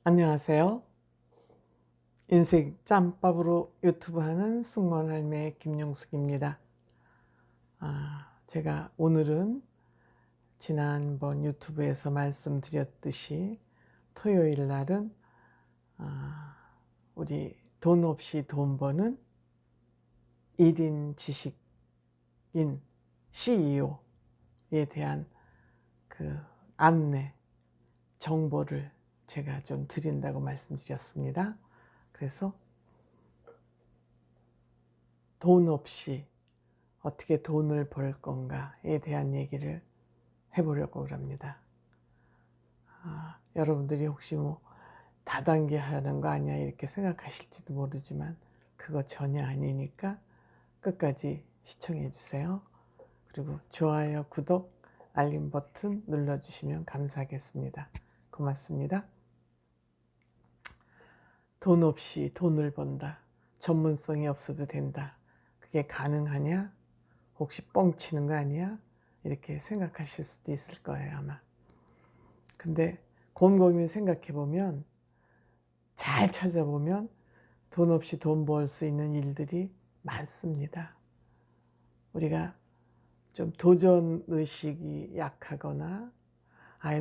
안녕하세요. 인생 짬밥으로 유튜브 하는 승무원할매 김용숙입니다. 제가 오늘은 지난번 유튜브에서 말씀드렸듯이 토요일 날은 우리 돈 없이 돈 버는 1인 지식인 CEO에 대한 그 안내, 정보를 제가 좀 드린다고 말씀드렸습니다. 그래서 돈 없이 어떻게 돈을 벌 건가에 대한 얘기를 해보려고 합니다. 여러분들이 혹시 뭐 다단계 하는 거 아니야 이렇게 생각하실지도 모르지만 그거 전혀 아니니까 끝까지 시청해 주세요. 그리고 좋아요, 구독, 알림 버튼 눌러주시면 감사하겠습니다. 고맙습니다. 돈 없이 돈을 번다. 전문성이 없어도 된다. 그게 가능하냐? 혹시 뻥치는 거 아니야? 이렇게 생각하실 수도 있을 거예요, 아마. 근데 곰곰이 생각해 보면, 잘 찾아보면 돈 없이 돈 벌 수 있는 일들이 많습니다. 우리가 좀 도전 의식이 약하거나,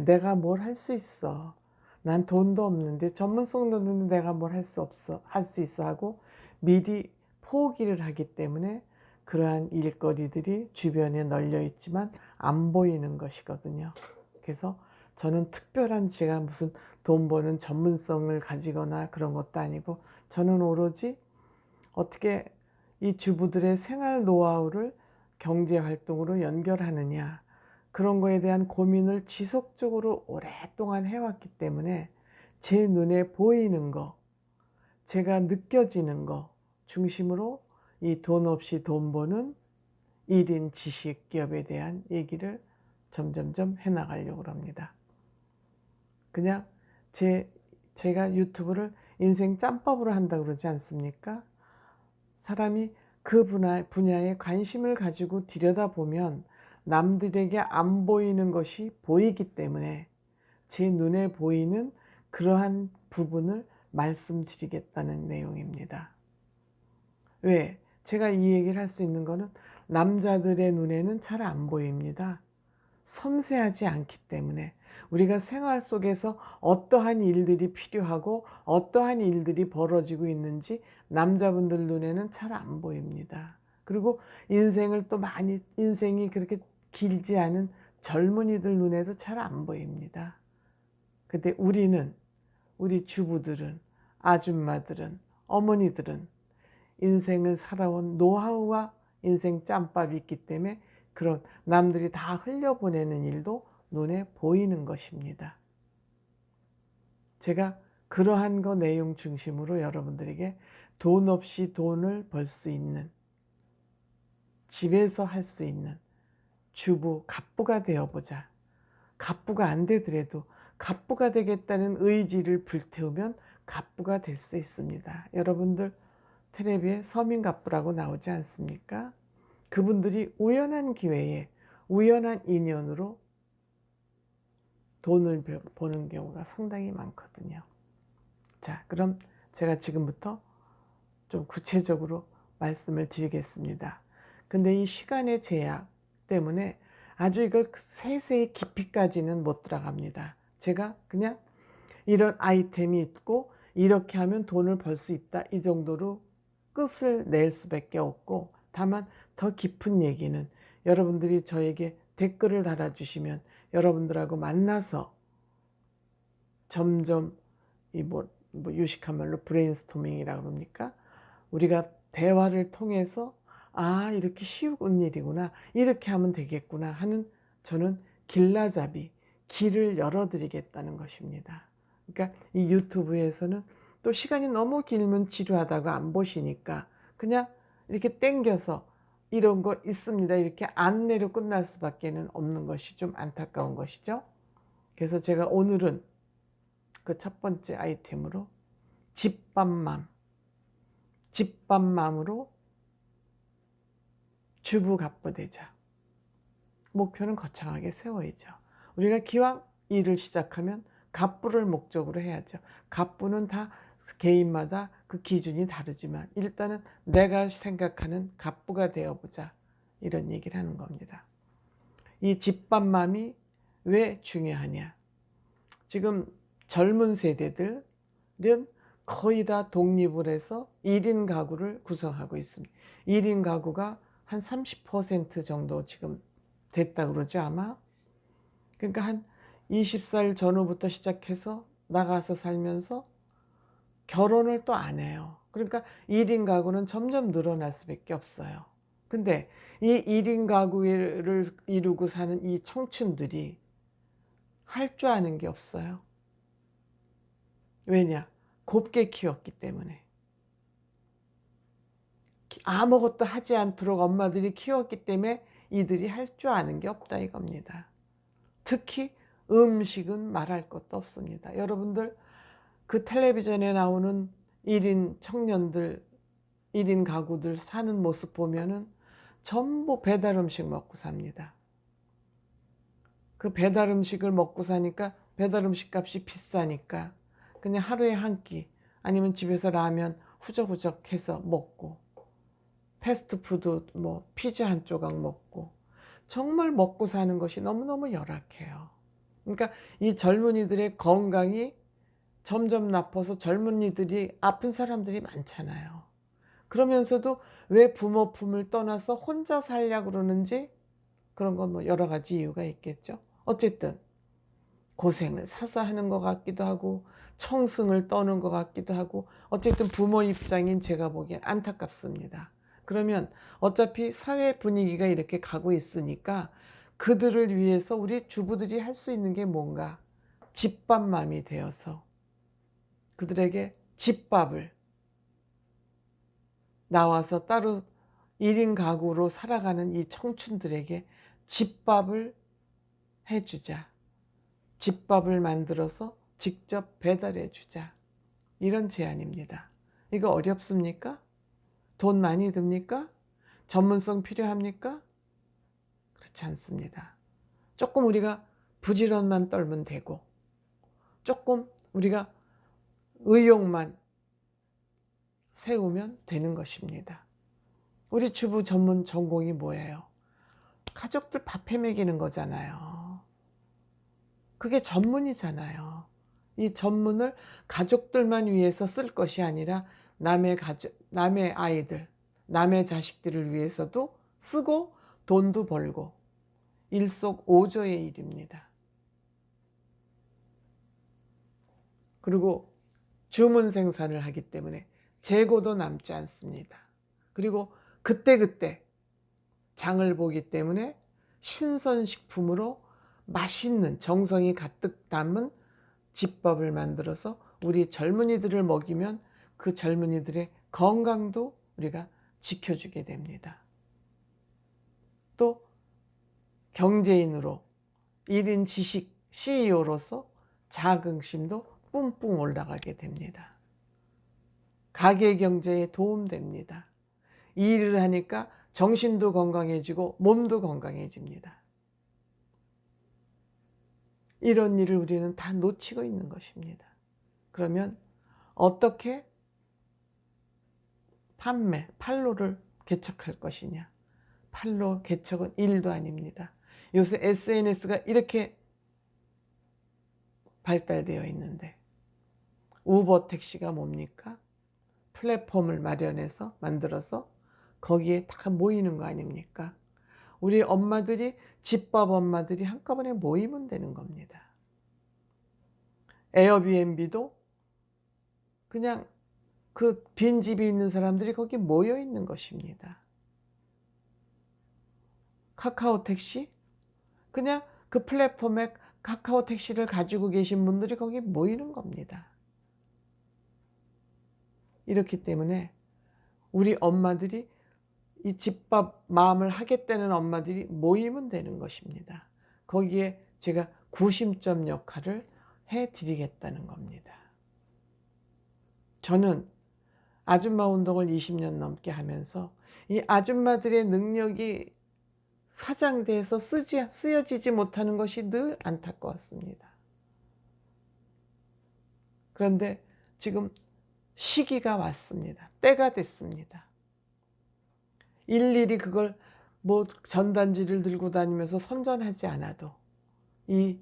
내가 뭘 할 수 있어. 난 돈도 없는데 전문성도 없는데 내가 뭘 할 수 없어, 할 수 있어 하고 미리 포기를 하기 때문에 그러한 일거리들이 주변에 널려 있지만 안 보이는 것이거든요. 그래서 저는 특별한 제가 무슨 돈 버는 전문성을 가지거나 그런 것도 아니고 저는 오로지 어떻게 이 주부들의 생활 노하우를 경제 활동으로 연결하느냐 그런 거에 대한 고민을 지속적으로 오랫동안 해왔기 때문에 제 눈에 보이는 거, 제가 느껴지는 거 중심으로 이 돈 없이 돈 버는 1인 지식기업에 대한 얘기를 점점점 해나가려고 합니다. 그냥 제가 유튜브를 인생 짬밥으로 한다고 그러지 않습니까? 사람이 그 분야에 관심을 가지고 들여다보면 남들에게 안 보이는 것이 보이기 때문에 제 눈에 보이는 그러한 부분을 말씀드리겠다는 내용입니다. 왜? 제가 이 얘기를 할 수 있는 거는 남자들의 눈에는 잘 안 보입니다. 섬세하지 않기 때문에 우리가 생활 속에서 어떠한 일들이 필요하고 어떠한 일들이 벌어지고 있는지 남자분들 눈에는 잘 안 보입니다. 그리고 인생을 또 많이 인생이 그렇게 길지 않은 젊은이들 눈에도 잘 안 보입니다. 근데 우리 주부들은 아줌마들은 어머니들은 인생을 살아온 노하우와 인생 짬밥이 있기 때문에 그런 남들이 다 흘려보내는 일도 눈에 보이는 것입니다. 제가 그러한 거 내용 중심으로 여러분들에게 돈 없이 돈을 벌 수 있는, 집에서 할 수 있는 주부 갑부가 되어보자. 갑부가 안 되더라도 갑부가 되겠다는 의지를 불태우면 갑부가 될 수 있습니다. 여러분들 텔레비에 서민갑부라고 나오지 않습니까? 그분들이 우연한 기회에 우연한 인연으로 돈을 버는 경우가 상당히 많거든요. 자, 그럼 제가 지금부터 좀 구체적으로 말씀을 드리겠습니다. 근데 이 시간의 제약 때문에 아주 이걸 세세히 깊이까지는 못 들어갑니다. 제가 그냥 이런 아이템이 있고 이렇게 하면 돈을 벌 수 있다 이 정도로 끝을 낼 수밖에 없고, 다만 더 깊은 얘기는 여러분들이 저에게 댓글을 달아주시면 여러분들하고 만나서 점점 유식한 말로 브레인스토밍이라고 그럽니까? 우리가 대화를 통해서 이렇게 쉬운 일이구나, 이렇게 하면 되겠구나 하는 저는 길라잡이, 길을 열어드리겠다는 것입니다. 그러니까 이 유튜브에서는 또 시간이 너무 길면 지루하다고 안 보시니까 그냥 이렇게 땡겨서 이런 거 있습니다 이렇게 안내로 끝날 수밖에 없는 것이 좀 안타까운 것이죠. 그래서 제가 오늘은 그 첫 번째 아이템으로 집밥맘으로 주부 갑부 되자. 목표는 거창하게 세워야죠. 우리가 기왕 일을 시작하면 갑부를 목적으로 해야죠. 갑부는 다 개인마다 그 기준이 다르지만 일단은 내가 생각하는 갑부가 되어보자, 이런 얘기를 하는 겁니다. 이 집밥맘이 왜 중요하냐. 지금 젊은 세대들은 거의 다 독립을 해서 1인 가구를 구성하고 있습니다. 1인 가구가 한 30% 정도 지금 됐다 그러죠, 아마. 그러니까 한 20살 전후부터 시작해서 나가서 살면서 결혼을 또 안 해요. 그러니까 1인 가구는 점점 늘어날 수밖에 없어요. 근데 이 1인 가구를 이루고 사는 이 청춘들이 할 줄 아는 게 없어요. 왜냐? 곱게 키웠기 때문에. 아무것도 하지 않도록 엄마들이 키웠기 때문에 이들이 할 줄 아는 게 없다 이겁니다. 특히 음식은 말할 것도 없습니다. 여러분들 그 텔레비전에 나오는 1인 청년들, 1인 가구들 사는 모습 보면은 전부 배달 음식 먹고 삽니다. 그 배달 음식을 먹고 사니까 배달 음식 값이 비싸니까 그냥 하루에 한 끼 아니면 집에서 라면 후적후적 해서 먹고, 패스트푸드 뭐 피자 한 조각 먹고, 정말 먹고 사는 것이 너무너무 열악해요. 그러니까 이 젊은이들의 건강이 점점 나빠서 젊은이들이 아픈 사람들이 많잖아요. 그러면서도 왜 부모 품을 떠나서 혼자 살려고 그러는지, 그런 건 뭐 여러 가지 이유가 있겠죠. 어쨌든 고생을 사서 하는 것 같기도 하고 청승을 떠는 것 같기도 하고, 어쨌든 부모 입장인 제가 보기엔 안타깝습니다. 그러면 어차피 사회 분위기가 이렇게 가고 있으니까 그들을 위해서 우리 주부들이 할 수 있는 게 뭔가, 집밥맘이 되어서 그들에게 집밥을, 나와서 따로 1인 가구로 살아가는 이 청춘들에게 집밥을 해주자. 집밥을 만들어서 직접 배달해 주자. 이런 제안입니다. 이거 어렵습니까? 돈 많이 듭니까? 전문성 필요합니까? 그렇지 않습니다. 조금 우리가 부지런만 떨면 되고, 조금 우리가 의욕만 세우면 되는 것입니다. 우리 주부 전문 전공이 뭐예요? 가족들 밥해 먹이는 거잖아요. 그게 전문이잖아요. 이 전문을 가족들만 위해서 쓸 것이 아니라 남의 가족, 남의 아이들, 남의 자식들을 위해서도 쓰고 돈도 벌고, 일석오조의 일입니다. 그리고 주문 생산을 하기 때문에 재고도 남지 않습니다. 그리고 그때그때 장을 보기 때문에 신선식품으로 맛있는 정성이 가득 담은 집밥을 만들어서 우리 젊은이들을 먹이면 그 젊은이들의 건강도 우리가 지켜주게 됩니다. 또 경제인으로 1인 지식 CEO로서 자긍심도 뿜뿜 올라가게 됩니다. 가계 경제에 도움됩니다. 이 일을 하니까 정신도 건강해지고 몸도 건강해집니다. 이런 일을 우리는 다 놓치고 있는 것입니다. 그러면 어떻게 판로를 개척할 것이냐. 판로 개척은 일도 아닙니다. 요새 SNS가 이렇게 발달되어 있는데, 우버 택시가 뭡니까? 플랫폼을 마련해서 만들어서 거기에 다 모이는 거 아닙니까? 우리 엄마들이, 집밥 엄마들이 한꺼번에 모이면 되는 겁니다. 에어비앤비도 그냥 그 빈집이 있는 사람들이 거기 모여 있는 것입니다. 카카오 택시, 그냥 그 플랫폼에 카카오 택시를 가지고 계신 분들이 거기 모이는 겁니다. 이렇기 때문에 우리 엄마들이 이 집밥 마음을 하겠다는 엄마들이 모이면 되는 것입니다. 거기에 제가 구심점 역할을 해드리겠다는 겁니다. 저는 아줌마 운동을 20년 넘게 하면서 이 아줌마들의 능력이 사장돼서 쓰여지지 못하는 것이 늘 안타까웠습니다. 그런데 지금 시기가 왔습니다. 때가 됐습니다. 일일이 그걸 뭐 전단지를 들고 다니면서 선전하지 않아도 이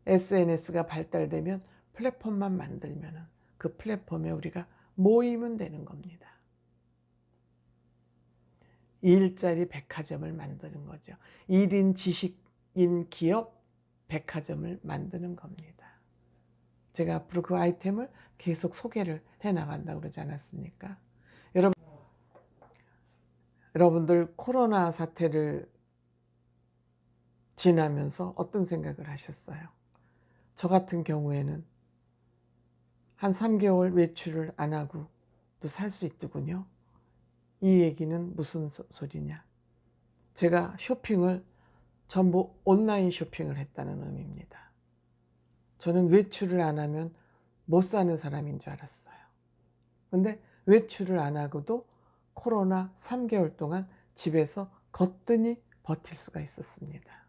SNS가 발달되면 플랫폼만 만들면 그 플랫폼에 우리가 모이면 되는 겁니다. 일자리 백화점을 만드는 거죠. 1인 지식인 기업 백화점을 만드는 겁니다. 제가 앞으로 그 아이템을 계속 소개를 해나간다고 그러지 않았습니까? 여러분들 코로나 사태를 지나면서 어떤 생각을 하셨어요? 저 같은 경우에는 한 3개월 외출을 안 하고도 살 수 있더군요. 이 얘기는 무슨 소리냐? 제가 쇼핑을 전부 온라인 쇼핑을 했다는 의미입니다. 저는 외출을 안 하면 못 사는 사람인 줄 알았어요. 근데 외출을 안 하고도 코로나 3개월 동안 집에서 거뜬히 버틸 수가 있었습니다.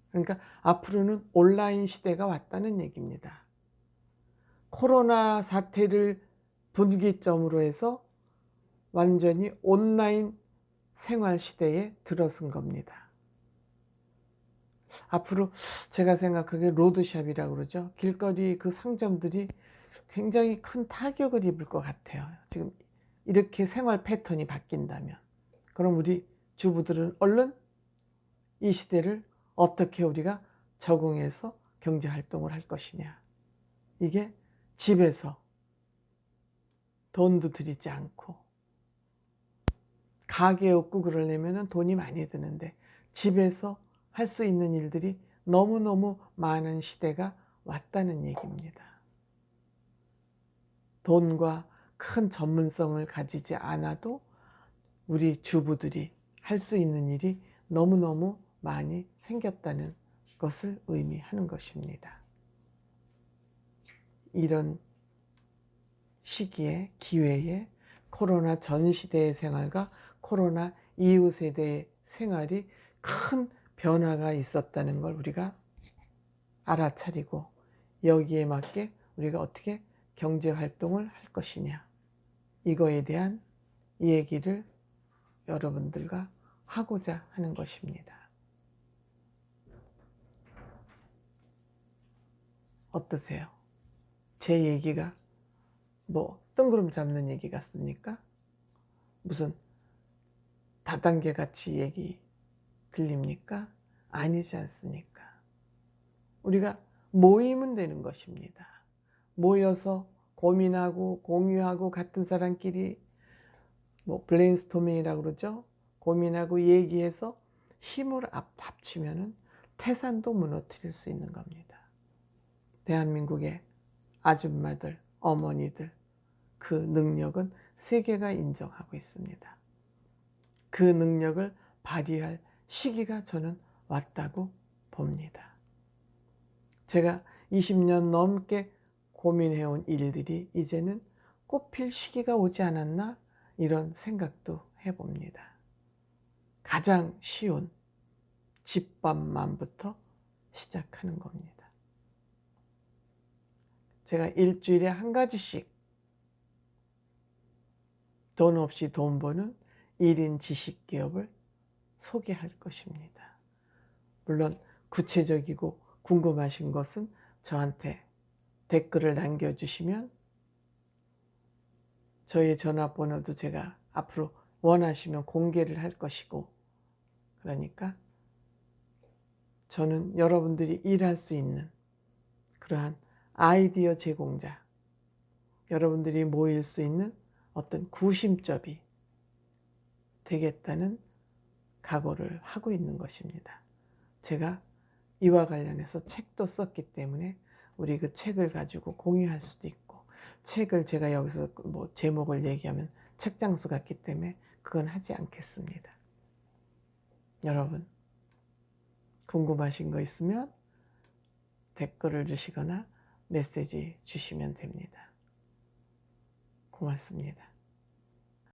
그러니까 앞으로는 온라인 시대가 왔다는 얘기입니다. 코로나 사태를 분기점으로 해서 완전히 온라인 생활 시대에 들어선 겁니다. 앞으로 제가 생각하기에 로드샵이라고 그러죠. 길거리 그 상점들이 굉장히 큰 타격을 입을 것 같아요. 지금 이렇게 생활 패턴이 바뀐다면. 그럼 우리 주부들은 얼른 이 시대를 어떻게 우리가 적응해서 경제활동을 할 것이냐. 이게 집에서 돈도 들이지 않고 가게 없고 그러려면 돈이 많이 드는데 집에서 할 수 있는 일들이 너무너무 많은 시대가 왔다는 얘기입니다. 돈과 큰 전문성을 가지지 않아도 우리 주부들이 할 수 있는 일이 너무너무 많이 생겼다는 것을 의미하는 것입니다. 이런 시기에 기회에 코로나 전 시대의 생활과 코로나 이후 세대의 생활이 큰 변화가 있었다는 걸 우리가 알아차리고 여기에 맞게 우리가 어떻게 경제활동을 할 것이냐, 이거에 대한 얘기를 여러분들과 하고자 하는 것입니다. 어떠세요? 제 얘기가 뭐 뜬구름 잡는 얘기 같습니까? 무슨 다단계 같이 얘기 들립니까? 아니지 않습니까? 우리가 모이면 되는 것입니다. 모여서 고민하고 공유하고 같은 사람끼리 뭐 브레인스토밍이라고 그러죠. 고민하고 얘기해서 힘을 합치면은 태산도 무너뜨릴 수 있는 겁니다. 대한민국의 아줌마들, 어머니들, 그 능력은 세계가 인정하고 있습니다. 그 능력을 발휘할 시기가 저는 왔다고 봅니다. 제가 20년 넘게 고민해온 일들이 이제는 꽃필 시기가 오지 않았나 이런 생각도 해봅니다. 가장 쉬운 집밥만부터 시작하는 겁니다. 제가 일주일에 한 가지씩 돈 없이 돈 버는 1인 지식기업을 소개할 것입니다. 물론 구체적이고 궁금하신 것은 저한테 댓글을 남겨주시면 저희 전화번호도 제가 앞으로 원하시면 공개를 할 것이고, 그러니까 저는 여러분들이 일할 수 있는 그러한 아이디어 제공자, 여러분들이 모일 수 있는 어떤 구심점이 되겠다는 각오를 하고 있는 것입니다. 제가 이와 관련해서 책도 썼기 때문에 우리 그 책을 가지고 공유할 수도 있고, 책을 제가 여기서 뭐 제목을 얘기하면 책장수 같기 때문에 그건 하지 않겠습니다. 여러분, 궁금하신 거 있으면 댓글을 주시거나 메시지 주시면 됩니다. 고맙습니다.